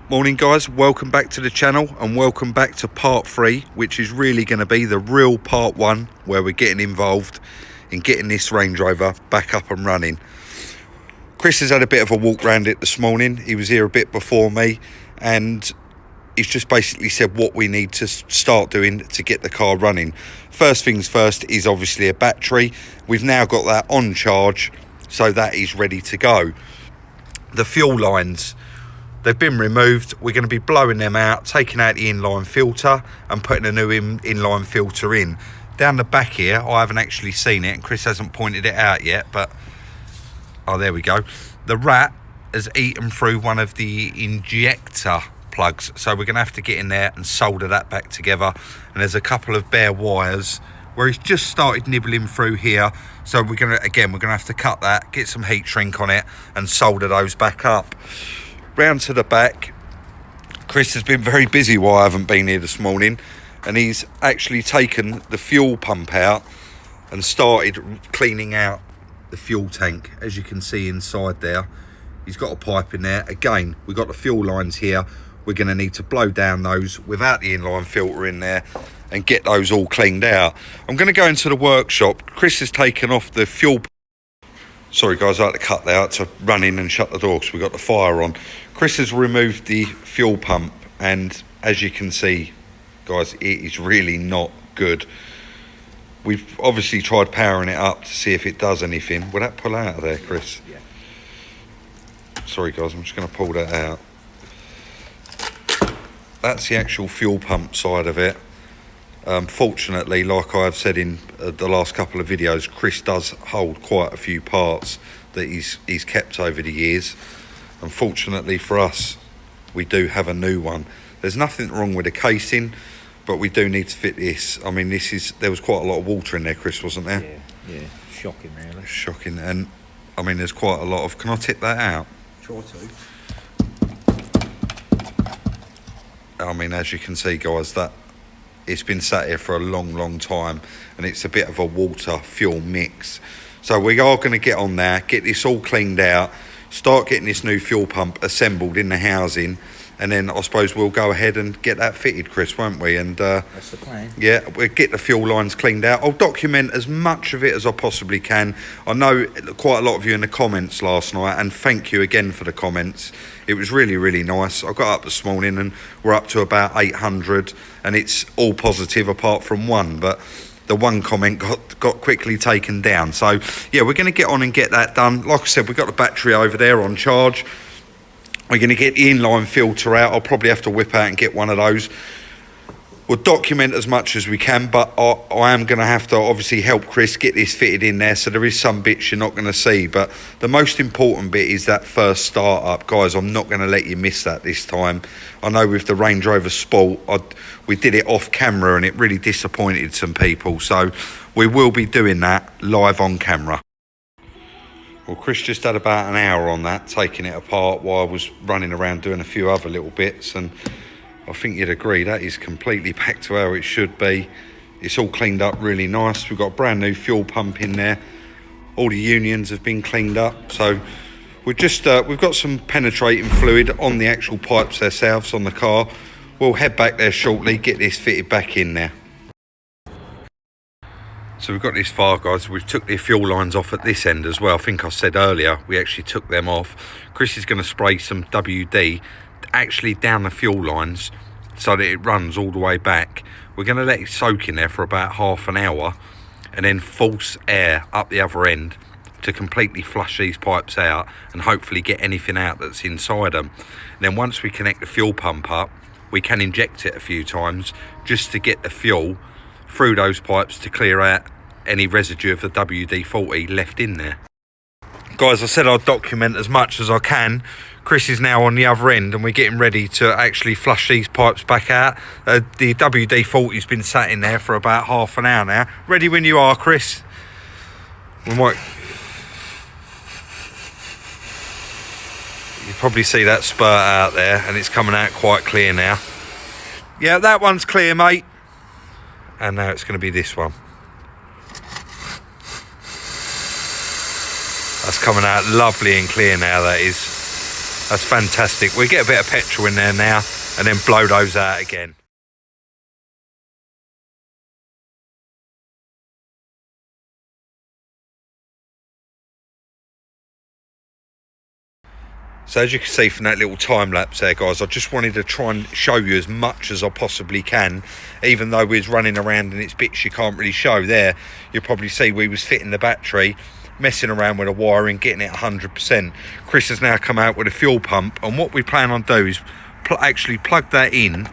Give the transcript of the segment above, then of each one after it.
Morning guys, welcome back to the channel and welcome back to part 3, which is really going to be the real part 1 where we're getting involved in getting this Range Rover back up and running. Chris has had a bit of a walk around it this morning. He was here a bit before me and he's just basically said what we need to start doing to get the car running. First things first is obviously a battery. We've now got that on charge, so that is ready to go. The fuel lines, they've been removed. We're going to be blowing them out, taking out the inline filter and putting a new inline filter in. Down the back here, I haven't actually seen it and Chris hasn't pointed it out yet, but oh, there we go. The rat has eaten through one of the injector plugs, so we're going to have to get in there and solder that back together. And there's a couple of bare wires where he's just started nibbling through here, so we're going to have to cut that, get some heat shrink on it and solder those back up. Round to the back, Chris has been very busy while I haven't been here this morning, and he's actually taken the fuel pump out and started cleaning out the fuel tank. As you can see inside there, he's got a pipe in there. Again, we've got the fuel lines here. We're going to need to blow down those without the inline filter in there and get those all cleaned out. I'm going to go into the workshop. Chris has taken off the fuel. Sorry guys, I had to cut that out to run in and shut the door because we've got the fire on. Chris has removed the fuel pump and as you can see guys, it is really not good. We've obviously tried powering it up to see if it does anything. Will that pull out of there, Chris? Yeah. Sorry guys, I'm just going to pull that out. That's the actual fuel pump side of it. Fortunately, like I've said in the last couple of videos, Chris does hold quite a few parts that he's kept over the years. Unfortunately for us, we do have a new one. There's nothing wrong with the casing, but we do need to fit this. I mean, there was quite a lot of water in there, Chris, wasn't there? Yeah, shocking really. Shocking, and I mean, there's quite a lot of. Can I tip that out? Try to. I mean, as you can see, guys, that it's been sat here for a long time, and it's a bit of a water fuel mix. So we are going to get on there, get this all cleaned out, start getting this new fuel pump assembled in the housing, and then I suppose we'll go ahead and get that fitted, Chris, won't we? And that's the plan. Yeah, we'll get the fuel lines cleaned out. I'll document as much of it as I possibly can. I know quite a lot of you in the comments last night, and thank you again for the comments. It was really nice. I got up this morning and we're up to about 800, and it's all positive apart from one, but the one comment got quickly taken down. So yeah, we're going to get on and get that done. Like I said, we've got the battery over there on charge. We're going to get the inline filter out. I'll probably have to whip out and get one of those. We'll document as much as we can, but I am going to have to obviously help Chris get this fitted in there, so there is some bits you're not going to see, but the most important bit is that first start up. Guys, I'm not going to let you miss that this time. I know with the Range Rover Sport, we did it off camera and it really disappointed some people, so we will be doing that live on camera. Well, Chris just had about an hour on that, taking it apart while I was running around doing a few other little bits, and I think you'd agree that is completely back to how it should be. It's all cleaned up really nice. We've got a brand new fuel pump in there. All the unions have been cleaned up. So we've got some penetrating fluid on the actual pipes themselves on the car. We'll head back there shortly, get this fitted back in there. So we've got this far, guys. We've took the fuel lines off at this end as well. I think I said earlier, we actually took them off. Chris is going to spray some WD actually down the fuel lines so that it runs all the way back. We're going to let it soak in there for about half an hour and then force air up the other end to completely flush these pipes out and hopefully get anything out that's inside them. And then once we connect the fuel pump up, we can inject it a few times just to get the fuel through those pipes to clear out any residue of the WD-40 left in there. Guys, I said I'll document as much as I can. Chris is now on the other end and we're getting ready to actually flush these pipes back out. The WD-40's been sat in there for about half an hour now. Ready when you are, Chris. We might... You probably see that spurt out there and it's coming out quite clear now. Yeah, that one's clear, mate. And now it's going to be this one. That's coming out lovely and clear now, that is. That's fantastic. We get a bit of petrol in there now and then blow those out again. So as you can see from that little time lapse there, guys, I just wanted to try and show you as much as I possibly can, even though we was running around and it's bits you can't really show there. You'll probably see we was fitting the battery, messing around with the wiring, getting it 100%. Chris has now come out with a fuel pump, and what we plan on do is actually plug that in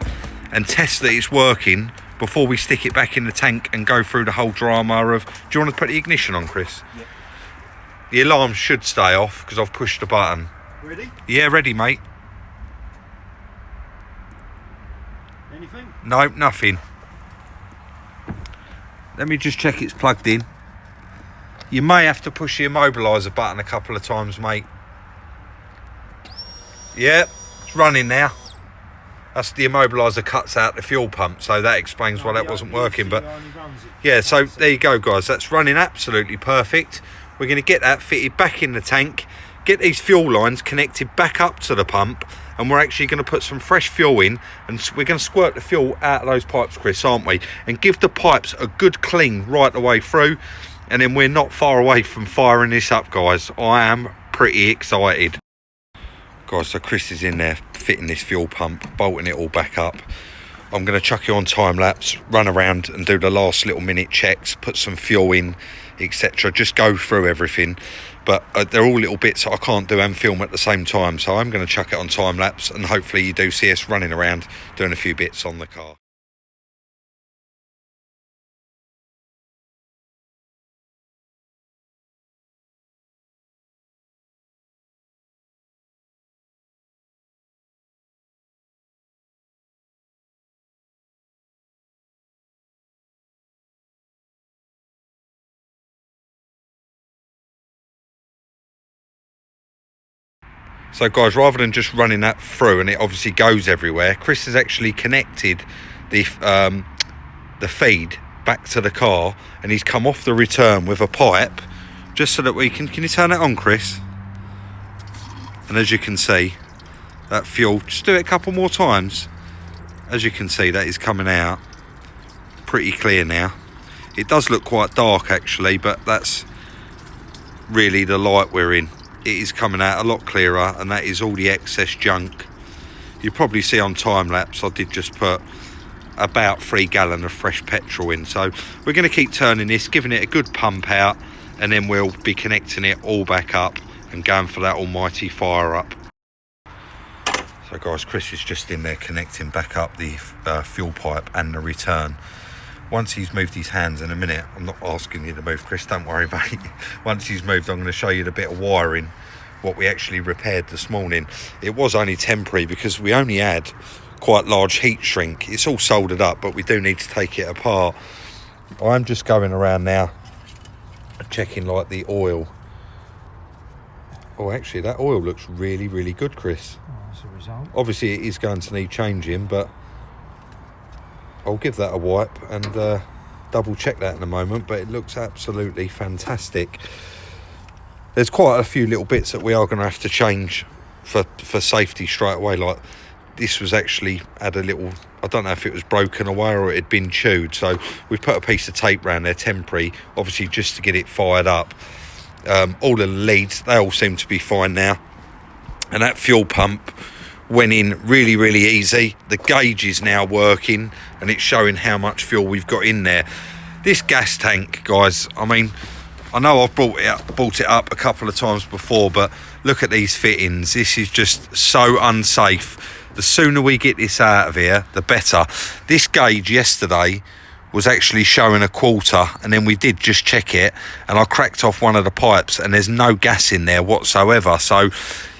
and test that it's working before we stick it back in the tank and go through the whole drama of, do you want to put the ignition on, Chris? Yeah. The alarm should stay off because I've pushed the button. Ready? Yeah, ready, mate. Anything? No, nothing. Let me just check it's plugged in. You may have to push the immobiliser button a couple of times, mate. Yeah, it's running now. That's the immobiliser cuts out the fuel pump, so that explains why that wasn't working. But yeah, so there you go, guys. That's running absolutely perfect. We're going to get that fitted back in the tank, get these fuel lines connected back up to the pump, and we're actually going to put some fresh fuel in, and we're going to squirt the fuel out of those pipes, Chris, aren't we? And give the pipes a good clean right the way through, and then we're not far away from firing this up, guys. I am pretty excited. Guys, so Chris is in there fitting this fuel pump, bolting it all back up. I'm going to chuck you on time lapse, run around and do the last little minute checks, put some fuel in, etc. Just go through everything. But they're all little bits that I can't do and film at the same time. So I'm going to chuck it on time lapse, and hopefully you do see us running around doing a few bits on the car. So guys, rather than just running that through and it obviously goes everywhere, Chris has actually connected the feed back to the car, and he's come off the return with a pipe just so that we can you turn it on, Chris? And as you can see, that fuel, just do it a couple more times. As you can see, that is coming out pretty clear now. It does look quite dark actually, but that's really the light we're in. It is coming out a lot clearer, and that is all the excess junk. You probably see on time lapse I did just put about 3 gallons of fresh petrol in. So we're going to keep turning this, giving it a good pump out, and then we'll be connecting it all back up and going for that almighty fire up. So guys, Chris is just in there connecting back up the fuel pipe and the return. Once he's moved his hands, in a minute, I'm not asking you to move, Chris, don't worry, mate. Once he's moved, I'm going to show you the bit of wiring, what we actually repaired this morning. It was only temporary because we only had quite large heat shrink. It's all soldered up, but we do need to take it apart. I'm just going around now, checking like the oil. Oh, actually, that oil looks really, really good, Chris. Oh, that's a result. Obviously, it is going to need changing, but I'll give that a wipe and double check that in a moment, but it looks absolutely fantastic. There's quite a few little bits that we are going to have to change for safety straight away. Like this was actually had a little, I don't know if it was broken away or it had been chewed, so we put a piece of tape around there temporary, obviously just to get it fired up. All the leads, they all seem to be fine now, and that fuel pump went in really, really easy. The gauge is now working and it's showing how much fuel we've got in there. This gas tank, guys, I mean, I know I've brought it up a couple of times before, but look at these fittings. This is just so unsafe. The sooner we get this out of here, the better. This gauge yesterday was actually showing a quarter, and then we did just check it, and I cracked off one of the pipes and there's no gas in there whatsoever. So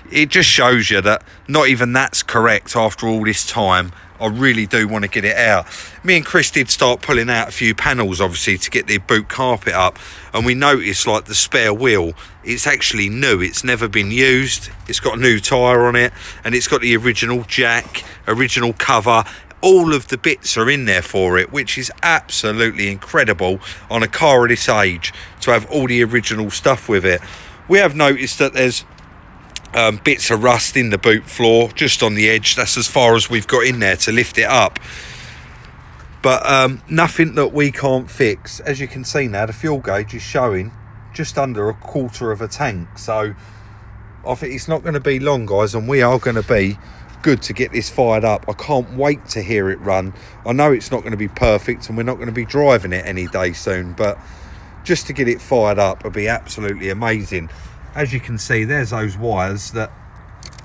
it just shows you that not even that's correct after all this time. I really do want to get it out. Me and Chris did start pulling out a few panels, obviously, to get the boot carpet up, and we noticed like the spare wheel, it's actually new. It's never been used. It's got a new tyre on it, and it's got the original jack, original cover. All of the bits are in there for it, which is absolutely incredible on a car of this age to have all the original stuff with it. We have noticed that there's bits of rust in the boot floor, just on the edge. That's as far as we've got in there to lift it up. But nothing that we can't fix. As you can see now, the fuel gauge is showing just under a quarter of a tank. So I think it's not going to be long, guys, and we are going to be good to get this fired up. I can't wait to hear it run. I know it's not going to be perfect and we're not going to be driving it any day soon, but just to get it fired up would be absolutely amazing. As you can see, there's those wires that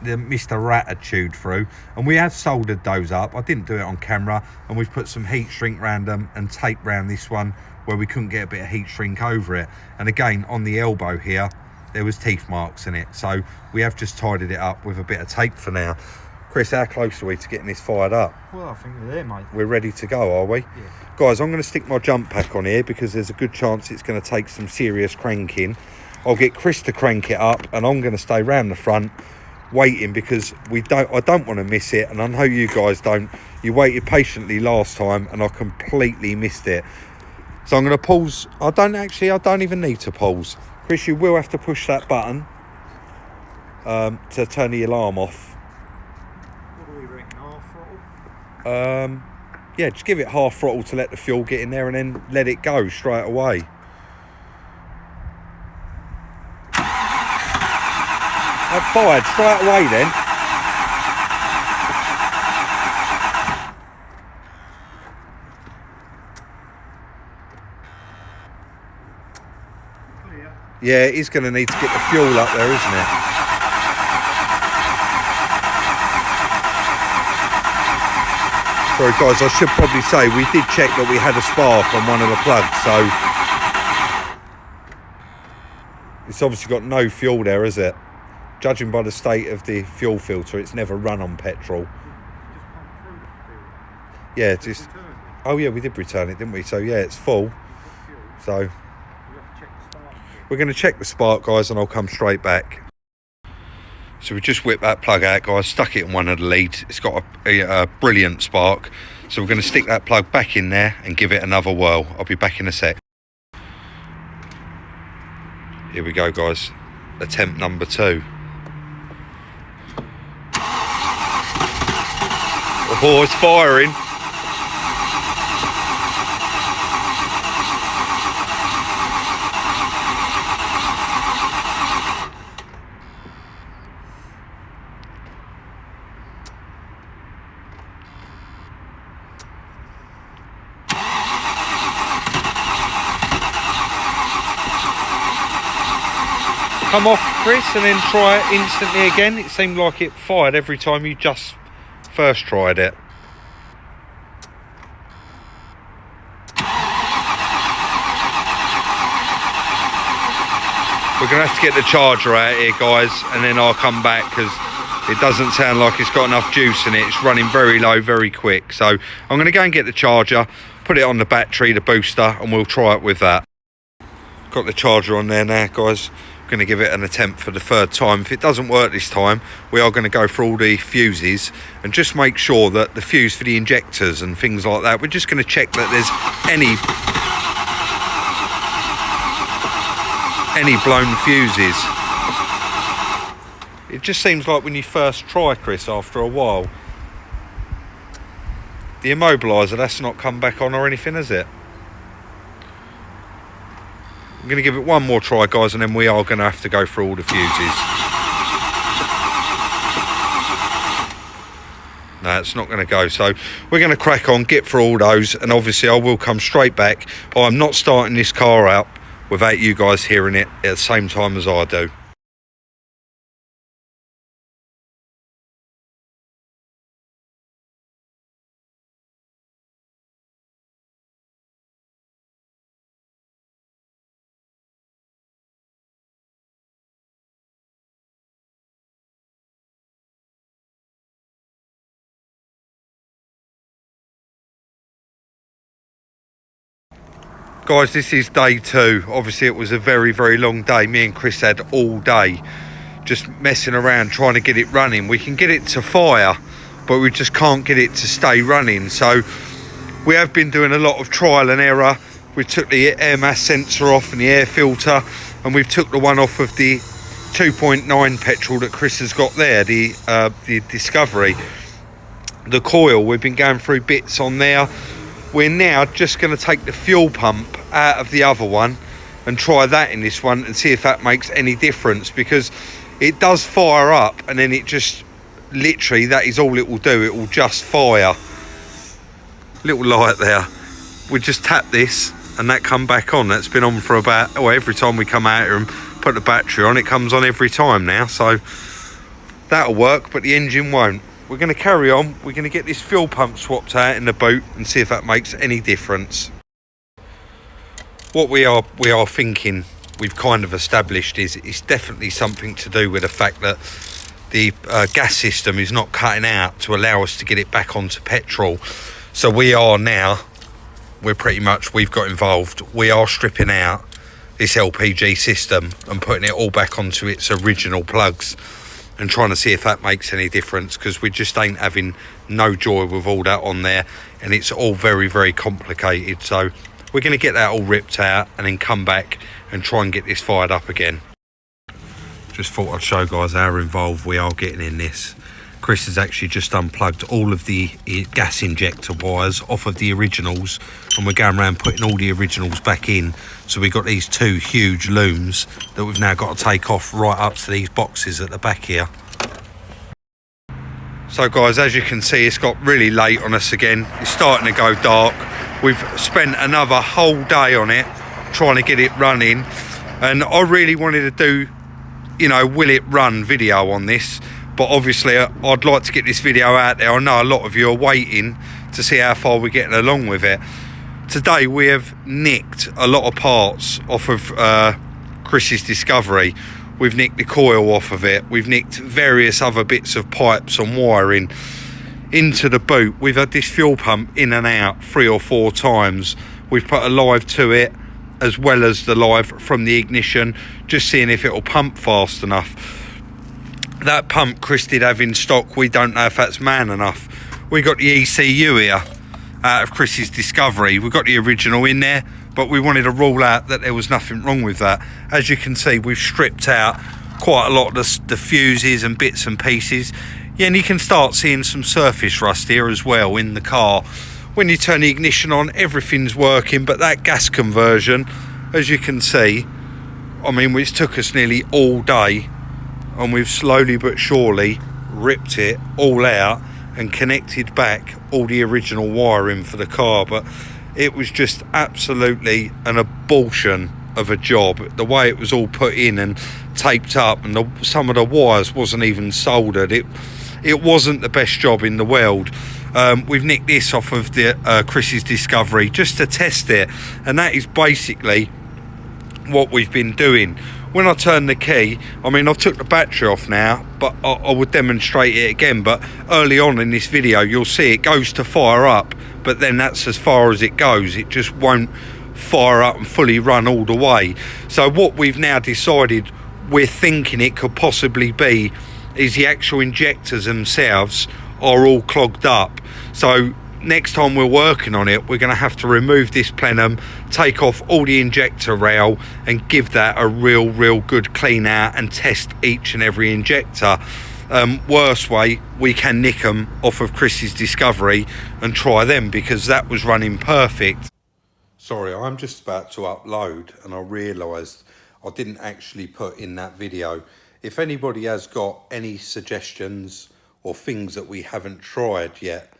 Mr. Rat had chewed through, and we have soldered those up. I didn't do it on camera, and we've put some heat shrink around them and tape around this one where we couldn't get a bit of heat shrink over it. And again, on the elbow here, there was teeth marks in it, so we have just tidied it up with a bit of tape for now. Chris, how close are we to getting this fired up? Well, I think we're there, mate. We're ready to go, are we? Yeah. Guys, I'm going to stick my jump pack on here because there's a good chance it's going to take some serious cranking. I'll get Chris to crank it up, and I'm going to stay round the front waiting because I don't want to miss it, and I know you guys don't. You waited patiently last time and I completely missed it. So I'm going to pause. I don't even need to pause. Chris, you will have to push that button to turn the alarm off. What do we reckon, half throttle? Yeah, just give it half throttle to let the fuel get in there and then let it go straight away. That fired straight away then. Clear. Yeah, it is going to need to get the fuel up there, isn't it? Sorry guys, I should probably say we did check that we had a spark on one of the plugs, so it's obviously got no fuel there, is it? Judging by the state of the fuel filter, it's never run on petrol. Yeah, just... Oh yeah, we did return it, didn't we? So yeah, it's full. So we're going to check the spark, guys, and I'll come straight back. So we just whipped that plug out, guys, stuck it in one of the leads. It's got a brilliant spark. So we're going to stick that plug back in there and give it another whirl. I'll be back in a sec. Here we go, guys. Attempt number 2. Oh, it's firing. Come off, Chris, and then try it instantly again. It seemed like it fired every time you just first tried it. We're going to have to get the charger out here, guys, and then I'll come back because it doesn't sound like it's got enough juice in it. It's running very low, very quick. So I'm going to go and get the charger, put it on the battery, the booster, and we'll try it with that. Got the charger on there now, guys. Going to give it an attempt for the 3rd time. If it doesn't work this time, we are going to go through all the fuses and just make sure that the fuse for the injectors and things like that, we're just going to check that there's any blown fuses. It just seems like when you first try, Chris, after a while, the immobiliser, that's not come back on or anything, has it? I'm going to give it one more try, guys, and then we are going to have to go through all the fuses. No, it's not going to go. So we're going to crack on, get through all those, and obviously I will come straight back. I'm not starting this car up without you guys hearing it at the same time as I do. Guys, this is day 2. Obviously it was a very, very long day. Me and Chris had all day just messing around trying to get it running. We can get it to fire, but we just can't get it to stay running. So we have been doing a lot of trial and error. We took the air mass sensor off and the air filter, and we've took the one off of the 2.9 petrol that Chris has got there, the Discovery. The coil, we've been going through bits on there. We're now just going to take the fuel pump out of the other one and try that in this one and see if that makes any difference, because it does fire up and then it just literally, that is all it will do. It will just fire. Little light there. We just tap this and that come back on. That's been on for about, every time we come out here and put the battery on, it comes on every time now, so that'll work, but the engine won't. We're going to carry on. We're going to get this fuel pump swapped out in the boot and see if that makes any difference. What we are thinking, we've kind of established, is it's definitely something to do with the fact that the gas system is not cutting out to allow us to get it back onto petrol. So we've got involved. We are stripping out this LPG system and putting it all back onto its original plugs and trying to see if that makes any difference, because we just ain't having no joy with all that on there, and it's all very, very complicated. So we're going to get that all ripped out and then come back and try and get this fired up again. Just thought I'd show guys how involved we are getting in this. Chris has actually just unplugged all of the gas injector wires off of the originals, and we're going around putting all the originals back in. So we've got these two huge looms that we've now got to take off right up to these boxes at the back here. So guys, as you can see, it's got really late on us again. It's starting to go dark. We've spent another whole day on it trying to get it running, and I really wanted to do, will it run video on this. But obviously I'd like to get this video out there. I know a lot of you are waiting to see how far we're getting along with it. Today we have nicked a lot of parts off of Chris's Discovery. We've nicked the coil off of it. We've nicked various other bits of pipes and wiring into the boot. We've had this fuel pump in and out 3 or 4 times. We've put a live to it as well as the live from the ignition, just seeing if it'll pump fast enough. That pump Chris did have in stock, we don't know if that's man enough. We got the ECU here out of Chris's Discovery. We've got the original in there, but we wanted to rule out that there was nothing wrong with that. As you can see, we've stripped out quite a lot of the fuses and bits and pieces. Yeah, and you can start seeing some surface rust here as well in the car. When you turn the ignition on, everything's working, but that gas conversion, as you can see, which took us nearly all day, and we've slowly but surely ripped it all out and connected back all the original wiring for the car. But it was just absolutely an abortion of a job, the way it was all put in and taped up, and some of the wires wasn't even soldered. It wasn't the best job in the world. We've nicked this off of the Chris's Discovery just to test it, and that is basically what we've been doing. When I turn the key, I've took the battery off now, but I would demonstrate it again. But early on in this video, you'll see it goes to fire up, but then that's as far as it goes. It just won't fire up and fully run all the way. So what we've now decided we're thinking it could possibly be is the actual injectors themselves are all clogged up. So next time we're working on it, we're going to have to remove this plenum, take off all the injector rail and give that a real good clean out and test each and every injector. Worst way, we can nick them off of Chris's Discovery and try them, because that was running perfect. Sorry, I'm just about to upload and I realised I didn't actually put in that video. If anybody has got any suggestions or things that we haven't tried yet,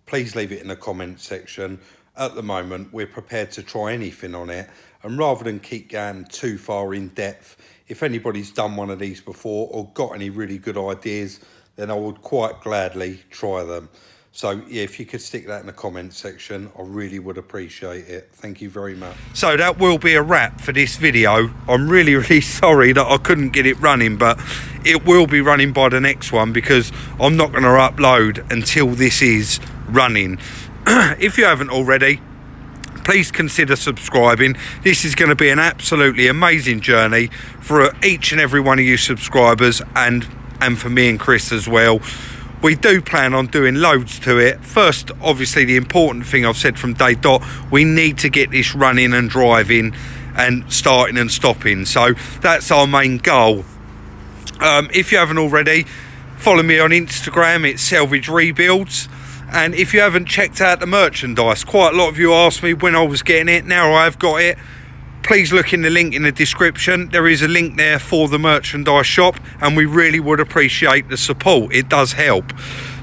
please leave it in the comment section. At the moment, we're prepared to try anything on it. And rather than keep going too far in depth, if anybody's done one of these before or got any really good ideas, then I would quite gladly try them. So yeah, if you could stick that in the comment section, I really would appreciate it. Thank you very much. So that will be a wrap for this video. I'm really sorry that I couldn't get it running, but it will be running by the next one, because I'm not going to upload until this is running. If you haven't already, please consider subscribing. This is going to be an absolutely amazing journey for each and every one of you subscribers, and for me and Chris as well. We do plan on doing loads to it. First, obviously, the important thing I've said from day dot, we need to get this running and driving and starting and stopping. So that's our main goal. If you haven't already, follow me on Instagram, it's Salvage Rebuilds. And if you haven't checked out the merchandise, quite a lot of you asked me when I was getting it. Now I've got it. Please look in the link in the description. There is a link there for the merchandise shop, and we really would appreciate the support. It does help.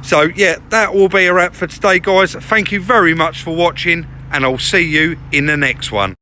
So yeah, that will be a wrap for today, guys. Thank you very much for watching, and I'll see you in the next one.